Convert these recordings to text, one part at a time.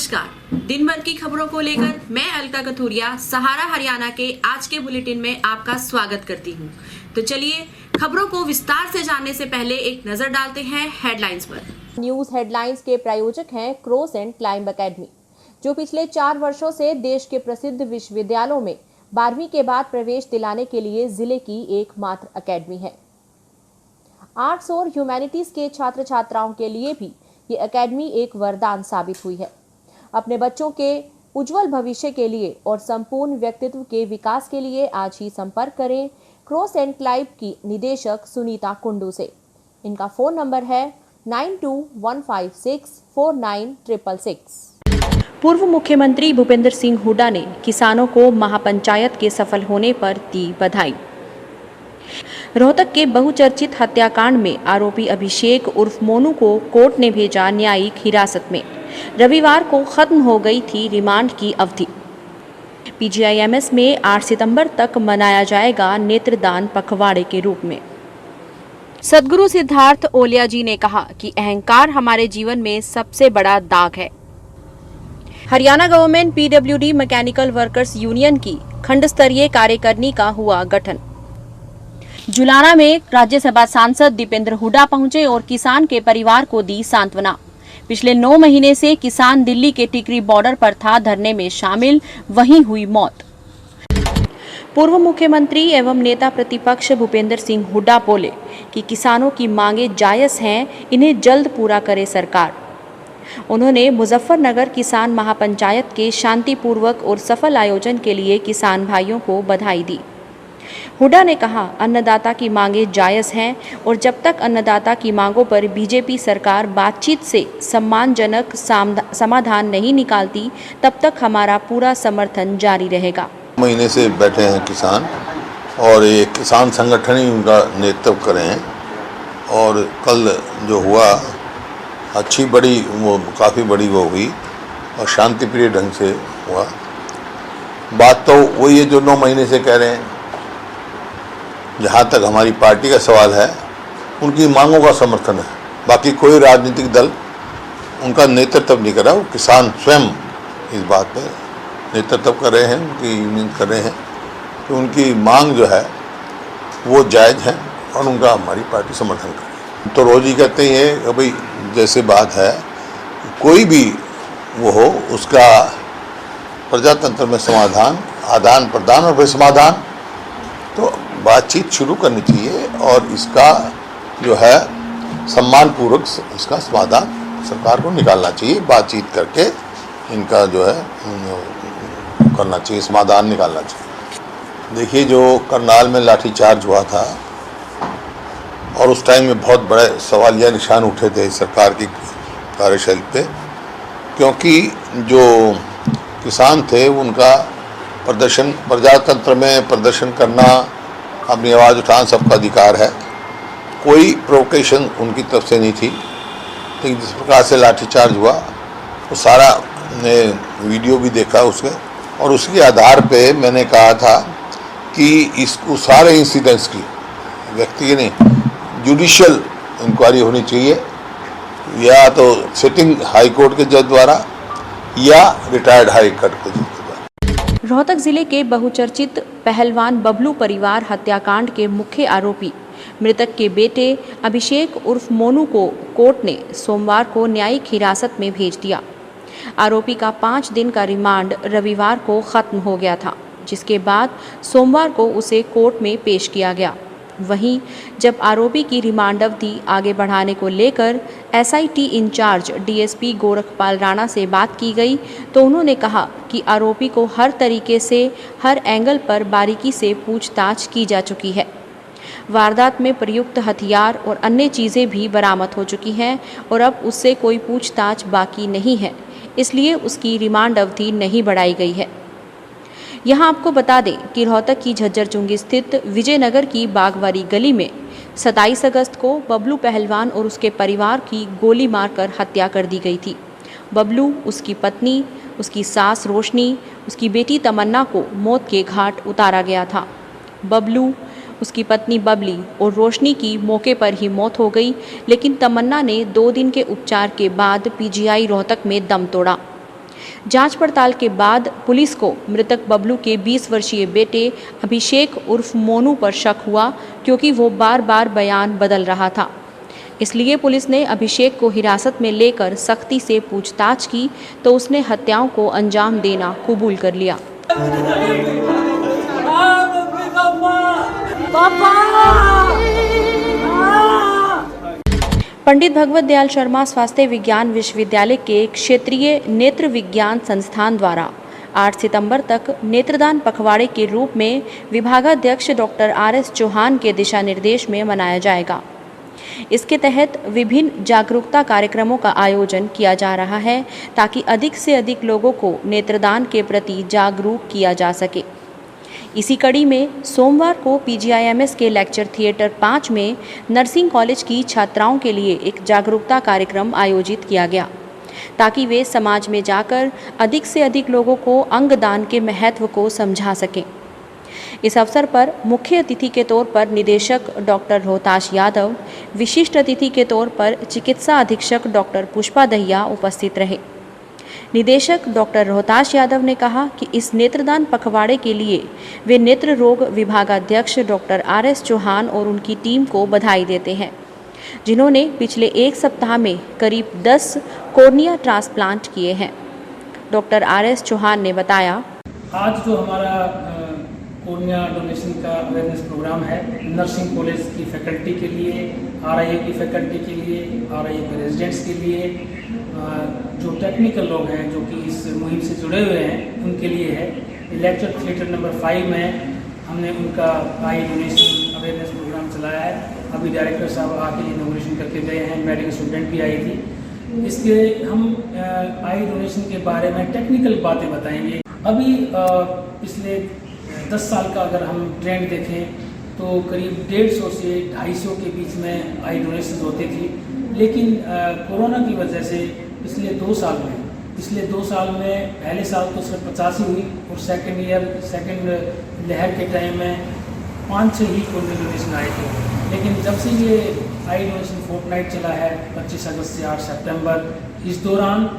नमस्कार। दिन भर की खबरों को लेकर मैं अलका कथूरिया सहारा हरियाणा के आज के बुलेटिन में आपका स्वागत करती हूं। तो चलिए खबरों को विस्तार से जानने से पहले एक नजर डालते हैं हेडलाइंस पर। न्यूज हेडलाइंस के प्रायोजक हैं क्रॉस एंड क्लाइंब एकेडमी, जो पिछले 4 वर्षों से देश के प्रसिद्ध विश्वविद्यालयों में 12वीं के बाद प्रवेश दिलाने के लिए जिले की एकमात्र एकेडमी है। आर्ट्स और ह्यूमैनिटीज के छात्र छात्राओं के लिए भी ये एकेडमी एक वरदान साबित हुई है। अपने बच्चों के उज्जवल भविष्य के लिए और संपूर्ण व्यक्तित्व के विकास के लिए आज ही संपर्क करें क्रॉस एंड क्लाइंब की निदेशक सुनीता कुंडू से। इनका फोन नंबर है 9215649666। पूर्व मुख्यमंत्री भूपेंद्र सिंह हुड्डा ने किसानों को महापंचायत के सफल होने पर दी बधाई। रोहतक के बहुचर्चित हत्याकांड में आरोपी अभिषेक उर्फ मोनू को कोर्ट ने भेजा न्यायिक हिरासत में। रविवार को खत्म हो गई थी रिमांड की अवधि। पीजीआईएमएस में 8 सितंबर तक मनाया जाएगा नेत्रदान पखवाड़े के रूप में। सदगुरु सिद्धार्थ ओलिया जी ने कहा कि अहंकार हमारे जीवन में सबसे बड़ा दाग है। Haryana government PWD mechanical workers union की खंड स्तरीय कार्यकारिणी का हुआ गठन। जुलाना में राज्यसभा सांसद दीपेंद्र हुड्डा पहुंचे और किसान के परिवार को दी सांत्वना। पिछले 9 महीने से किसान दिल्ली के टिकरी बॉर्डर पर था धरने में शामिल, वहीं हुई मौत। पूर्व मुख्यमंत्री एवं नेता प्रतिपक्ष भूपेंद्र सिंह हुड्डा बोले कि किसानों की मांगे जायज हैं, इन्हें जल्द पूरा करे सरकार। उन्होंने मुजफ्फरनगर किसान महापंचायत के शांतिपूर्वक और सफल आयोजन के लिए किसान भाइयों को बधाई दी। हुड्डा ने कहा, अन्नदाता की मांगे जायज हैं और जब तक अन्नदाता की मांगों पर बीजेपी सरकार बातचीत से सम्मानजनक समाधान नहीं निकालती, तब तक हमारा पूरा समर्थन जारी रहेगा। महीने से बैठे हैं किसान और एक किसान संगठन ही उनका नेतृत्व कर रहे हैं और कल जो हुआ अच्छी बड़ी वो काफ़ी बड़ी वो हुई और शांतिप्रिय ढंग से हुआ। बात तो वही है जो 9 महीने से कह रहे हैं। जहाँ तक हमारी पार्टी का सवाल है, उनकी मांगों का समर्थन है। बाकी कोई राजनीतिक दल उनका नेतृत्व नहीं कर रहा, वो किसान स्वयं इस बात पर नेतृत्व कर रहे हैं, उनकी यूनियन कर रहे हैं कि उनकी मांग जो है वो जायज़ है और उनका हमारी पार्टी समर्थन कर रही है। तो रोज़ ही कहते ही है कि भाई जैसे बात है कोई भी वो हो, उसका प्रजातंत्र में समाधान, आदान प्रदान और फिर समाधान, तो बातचीत शुरू करनी चाहिए और इसका जो है सम्मानपूर्वक इसका समाधान सरकार को निकालना चाहिए। बातचीत करके इनका जो है करना चाहिए, समाधान निकालना चाहिए। देखिए, जो करनाल में लाठीचार्ज हुआ था और उस टाइम में बहुत बड़े सवालिया निशान उठे थे सरकार की कार्यशैली पे, क्योंकि जो किसान थे उनका प्रदर्शन, प्रजातंत्र में प्रदर्शन करना, अपनी आवाज़ उठाना सबका अधिकार है। कोई प्रोवोकेशन उनकी तरफ से नहीं थी। लेकिन जिस प्रकार से लाठीचार्ज हुआ वो सारा ने वीडियो भी देखा उसके, और उसके आधार पे मैंने कहा था कि इसको सारे इंसिडेंट्स की व्यक्ति की नहीं, जुडिशियल इंक्वायरी होनी चाहिए, या तो सिटिंग हाई कोर्ट के जज द्वारा या रिटायर्ड हाई कोर्ट के जज द्वारा। रोहतक जिले के बहुचर्चित पहलवान बबलू परिवार हत्याकांड के मुख्य आरोपी मृतक के बेटे अभिषेक उर्फ मोनू को कोर्ट ने सोमवार को न्यायिक हिरासत में भेज दिया। आरोपी का 5 दिन का रिमांड रविवार को खत्म हो गया था, जिसके बाद सोमवार को उसे कोर्ट में पेश किया गया। वहीं जब आरोपी की रिमांड अवधि आगे बढ़ाने को लेकर SIT incharge DSP Gorakhpal Rana से बात की गई तो उन्होंने कहा कि आरोपी को हर तरीके से, हर एंगल पर बारीकी से पूछताछ की जा चुकी है। वारदात में प्रयुक्त हथियार और अन्य चीज़ें भी बरामद हो चुकी हैं और अब उससे कोई पूछताछ बाकी नहीं है, इसलिए उसकी रिमांड अवधि नहीं बढ़ाई गई है। यहाँ आपको बता दें कि रोहतक की झज्जर चुंगी स्थित विजयनगर की बागवारी गली में 27 अगस्त को बबलू पहलवान और उसके परिवार की गोली मारकर हत्या कर दी गई थी। बबलू, उसकी पत्नी, उसकी सास रोशनी, उसकी बेटी तमन्ना को मौत के घाट उतारा गया था। बबलू, उसकी पत्नी बबली और रोशनी की मौके पर ही मौत हो गई, लेकिन तमन्ना ने 2 दिन के उपचार के बाद पीजीआई रोहतक में दम तोड़ा। जांच पड़ताल के बाद पुलिस को मृतक बबलू के 20 वर्षीय बेटे अभिषेक उर्फ मोनू पर शक हुआ, क्योंकि वो बार बार बयान बदल रहा था। इसलिए पुलिस ने अभिषेक को हिरासत में लेकर सख्ती से पूछताछ की तो उसने हत्याओं को अंजाम देना कबूल कर लिया। पंडित भगवत दयाल शर्मा स्वास्थ्य विज्ञान विश्वविद्यालय के क्षेत्रीय नेत्र विज्ञान संस्थान द्वारा 8 सितंबर तक नेत्रदान पखवाड़े के रूप में विभागाध्यक्ष डॉक्टर RS चौहान के दिशा निर्देश में मनाया जाएगा। इसके तहत विभिन्न जागरूकता कार्यक्रमों का आयोजन किया जा रहा है ताकि अधिक से अधिक लोगों को नेत्रदान के प्रति जागरूक किया जा सके। इसी कड़ी में सोमवार को PGIMS के लेक्चर थिएटर 5 में नर्सिंग कॉलेज की छात्राओं के लिए एक जागरूकता कार्यक्रम आयोजित किया गया ताकि वे समाज में जाकर अधिक से अधिक लोगों को अंगदान के महत्व को समझा सकें। इस अवसर पर मुख्य अतिथि के तौर पर निदेशक डॉक्टर रोहताश यादव, विशिष्ट अतिथि के तौर पर चिकित्सा अधीक्षक डॉक्टर पुष्पा दहिया उपस्थित रहे। निदेशक डॉक्टर रोहताश यादव ने कहा कि इस नेत्रदान पखवाड़े के लिए वे नेत्र रोग विभागाध्यक्ष डॉक्टर RS चौहान और उनकी टीम को बधाई देते हैं, जिन्होंने पिछले 1 सप्ताह में करीब 10 कॉर्निया ट्रांसप्लांट किए हैं। डॉक्टर RS चौहान ने बताया, आज जो हमारा कॉर्निया डोनेशन का अवेयरनेस प्रोग्राम है, नर्सिंग कॉलेज की फैकल्टी के लिए, RIA की फैकल्टी के लिए, RIA के रेजिडेंट्स के लिए, जो टेक्निकल लोग हैं जो कि इस मुहिम से जुड़े हुए हैं उनके लिए है। लेक्चर थिएटर नंबर 5 में हमने उनका आई डोनेशन अवेयरनेस प्रोग्राम चलाया है। अभी डायरेक्टर साहब आके इनॉग्रेशन करके गए हैं, मेडिकल स्टूडेंट भी आई थी। इसके हम आई डोनेशन के बारे में टेक्निकल बातें बताएंगे। अभी पिछले 10 साल का अगर हम ट्रेंड देखें तो करीब 150 से 250 के बीच में आई डोनेशन होती थी, लेकिन कोरोना की वजह से पिछले 2 साल में पहले साल तो सिर्फ 50 ही हुई और सेकेंड लहर के टाइम में 5-6 ही कोरोना डोनेशन आए थे। लेकिन जब से ये आई डोनेशन फोर्टनाइट चला है 25 अगस्त से 8 सितंबर, इस दौरान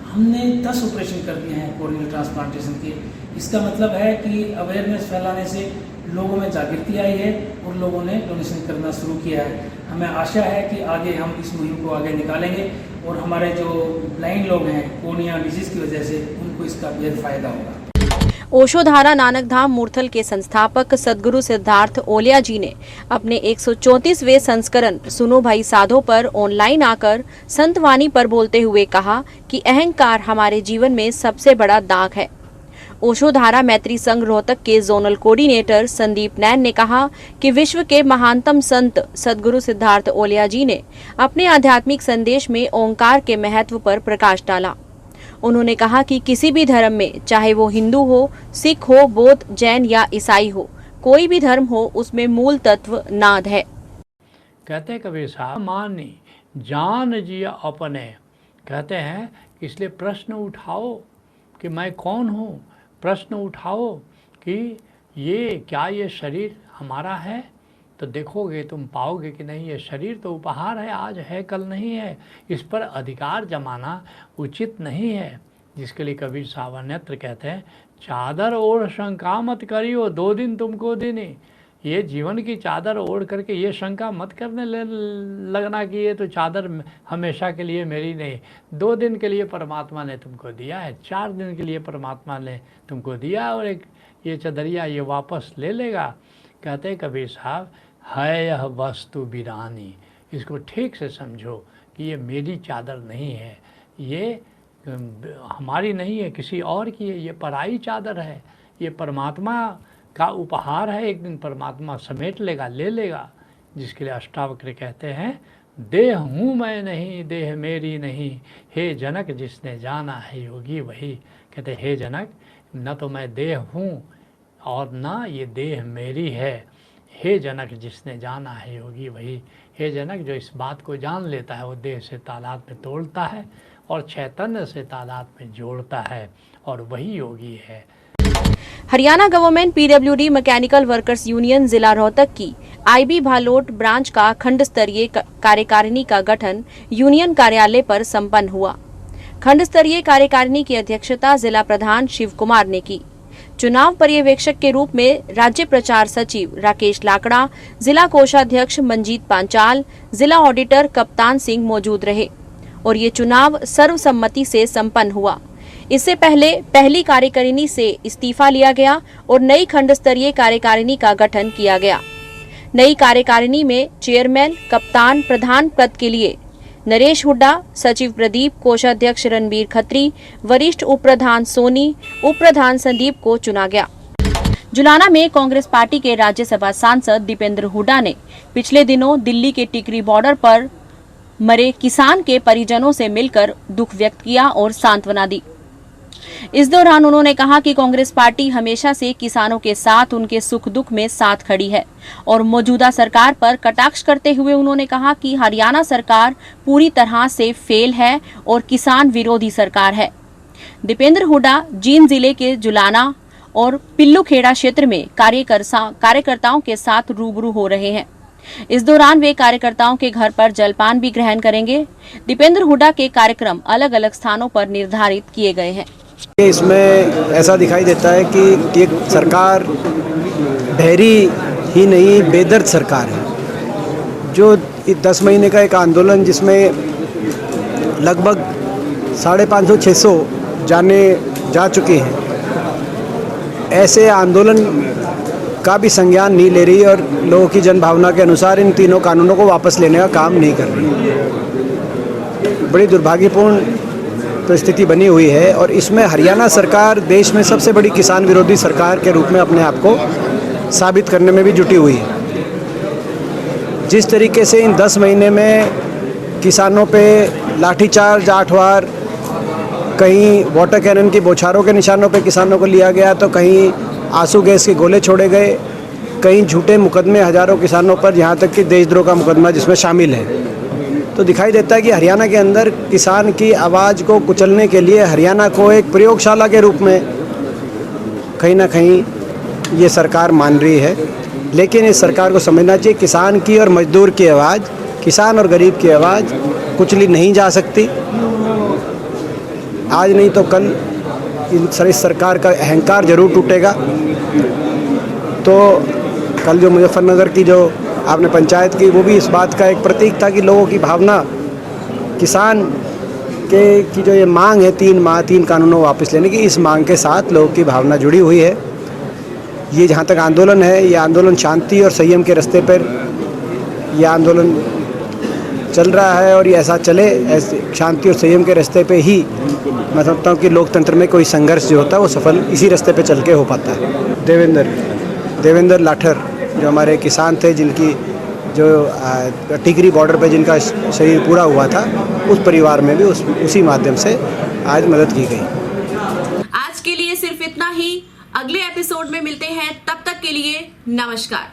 हमने 10 ऑपरेशन कर दिए हैं कोर्नियल ट्रांसप्लांटेशन के। इसका मतलब है कि अवेयरनेस फैलाने से लोगों में जागृति आई है और लोगों ने डोनेशन करना शुरू किया है। हमें आशा है कि आगे हम इस मुहिम को आगे निकालेंगे और हमारे जो ब्लाइंड लोग हैं कोर्निया डिजीज़ की वजह से उनको इसका बेहद फ़ायदा होगा। ओशोधारा नानक धाम मूर्थल के संस्थापक सदगुरु सिद्धार्थ ओलिया जी ने अपने 134वें संस्करण सुनो भाई साधो पर ऑनलाइन आकर संतवाणी पर बोलते हुए कहा कि अहंकार हमारे जीवन में सबसे बड़ा दाग है। ओशोधारा मैत्री संघ रोहतक के जोनल कोऑर्डिनेटर संदीप नैन ने कहा कि विश्व के महानतम संत सदगुरु सिद्धार्थ ओलिया जी ने अपने आध्यात्मिक संदेश में ओंकार के महत्व पर प्रकाश डाला। उन्होंने कहा कि किसी भी धर्म में, चाहे वो हिंदू हो, सिख हो, बौद्ध, जैन या ईसाई हो, कोई भी धर्म हो, उसमें मूल तत्व नाद है। कहते कबीर साहब, मानी जान जिया अपने, कहते हैं इसलिए प्रश्न उठाओ कि मैं कौन हूँ। प्रश्न उठाओ कि ये शरीर हमारा है, तो देखोगे तुम पाओगे कि नहीं, ये शरीर तो उपहार है, आज है कल नहीं है, इस पर अधिकार जमाना उचित नहीं है। जिसके लिए कबीर साहब अन्यत्र कहते हैं, चादर ओढ़ शंका मत करियो 2 दिन तुमको देने। ये जीवन की चादर ओढ़ करके ये शंका मत करने लगना कि ये तो चादर हमेशा के लिए मेरी नहीं। 2 दिन के लिए परमात्मा ने तुमको दिया है, 4 दिन के लिए परमात्मा ने तुमको दिया और एक ये चदरिया ये वापस ले लेगा। कहते कबीर साहब, है यह वस्तु वीरानी, इसको ठीक से समझो कि ये मेरी चादर नहीं है, ये हमारी नहीं है, किसी और की है, ये पराई चादर है, ये परमात्मा का उपहार है। एक दिन परमात्मा समेट लेगा, ले लेगा। जिसके लिए अष्टावक्र कहते हैं, देह हूँ मैं नहीं, देह मेरी नहीं, हे जनक जिसने जाना है योगी वही। कहते हे जनक, न तो मैं देह हूँ और न ये देह मेरी है। हे जनक जिसने जाना है योगी वही। हे जनक, जो इस बात को जान लेता है वो देह से तादाद में तोड़ता है और चैतन्य से तादाद में जोड़ता है, और वही योगी है। Haryana government PWD mechanical workers union जिला रोहतक की IB भालोट ब्रांच का खंड स्तरीय कार्यकारिणी का गठन यूनियन कार्यालय पर संपन्न हुआ। खंड स्तरीय कार्यकारिणी की अध्यक्षता जिला प्रधान शिव कुमार ने की। चुनाव पर्यवेक्षक के रूप में राज्य प्रचार सचिव राकेश लाकड़ा, जिला कोषाध्यक्ष मंजीत पांचाल, जिला ऑडिटर कप्तान सिंह मौजूद रहे और ये चुनाव सर्वसम्मति से संपन्न हुआ। इससे पहले पहली कार्यकारिणी से इस्तीफा लिया गया और नई खंड स्तरीय कार्यकारिणी का गठन किया गया। नई कार्यकारिणी में चेयरमैन, कप्तान, प्रधान पद के लिए नरेश हुड्डा, सचिव प्रदीप, कोषाध्यक्ष रणबीर खत्री, वरिष्ठ उप प्रधान सोनी, उप प्रधान संदीप को चुना गया। जुलाना में कांग्रेस पार्टी के राज्यसभा सांसद दीपेंद्र हुड्डा ने पिछले दिनों दिल्ली के टिकरी बॉर्डर पर मरे किसान के परिजनों से मिलकर दुख व्यक्त किया और सांत्वना दी। इस दौरान उन्होंने कहा कि कांग्रेस पार्टी हमेशा से किसानों के साथ उनके सुख दुख में साथ खड़ी है और मौजूदा सरकार पर कटाक्ष करते हुए उन्होंने कहा कि हरियाणा सरकार पूरी तरह से फेल है और किसान विरोधी सरकार है। दीपेंद्र हुड्डा जींद जिले के जुलाना और पिल्लूखेड़ा क्षेत्र में कार्यकर्ताओं के साथ रूबरू हो रहे हैं। इस दौरान वे कार्यकर्ताओं के घर पर जलपान भी ग्रहण करेंगे। दीपेंद्र हुड्डा के कार्यक्रम अलग अलग स्थानों पर निर्धारित किए गए हैं। इसमें ऐसा दिखाई देता है कि ये सरकार बहरी ही नहीं बेदर्द सरकार है। जो 10 महीने का एक आंदोलन जिसमें लगभग 550-600 जाने जा चुके हैं, ऐसे आंदोलन का भी संज्ञान नहीं ले रही और लोगों की जनभावना के अनुसार इन तीनों कानूनों को वापस लेने का काम नहीं कर रही। बड़ी दुर्भाग्यपूर्ण परिस्थिति बनी हुई है और इसमें हरियाणा सरकार देश में सबसे बड़ी किसान विरोधी सरकार के रूप में अपने आप को साबित करने में भी जुटी हुई है। जिस तरीके से इन 10 महीने में किसानों पे लाठीचार्ज, आठवार, कहीं वाटर कैनन की बौछारों के निशानों पे किसानों को लिया गया तो कहीं आंसू गैस के गोले छोड़े गए, कहीं झूठे मुकदमे हजारों किसानों पर, यहाँ तक कि देशद्रोह का मुकदमा जिसमें शामिल है। तो दिखाई देता है कि हरियाणा के अंदर किसान की आवाज़ को कुचलने के लिए हरियाणा को एक प्रयोगशाला के रूप में कहीं ना कहीं ये सरकार मान रही है। लेकिन इस सरकार को समझना चाहिए किसान की और मजदूर की आवाज़, किसान और गरीब की आवाज़ कुचली नहीं जा सकती। आज नहीं तो कल इस सरकार का अहंकार जरूर टूटेगा। तो कल जो मुजफ्फरनगर की जो आपने पंचायत की, वो भी इस बात का एक प्रतीक था कि लोगों की भावना, किसान की जो ये मांग है 3 कानूनों वापस लेने की, इस मांग के साथ लोगों की भावना जुड़ी हुई है। ये जहाँ तक आंदोलन है, ये आंदोलन शांति और संयम के रास्ते पर यह आंदोलन चल रहा है और ये ऐसा चले, ऐसे शांति और संयम के रास्ते पे ही मैं समझता हूँ कि लोकतंत्र में कोई संघर्ष जो होता है वो सफल इसी रास्ते पे चल के हो पाता है। देवेंद्र लाठर जो हमारे किसान थे, जिनकी जो टिकरी बॉर्डर पे जिनका शरीर पूरा हुआ था, उस परिवार में भी उसी माध्यम से आज मदद की गई। आज के लिए सिर्फ इतना ही। अगले एपिसोड में मिलते हैं, तब तक के लिए नमस्कार।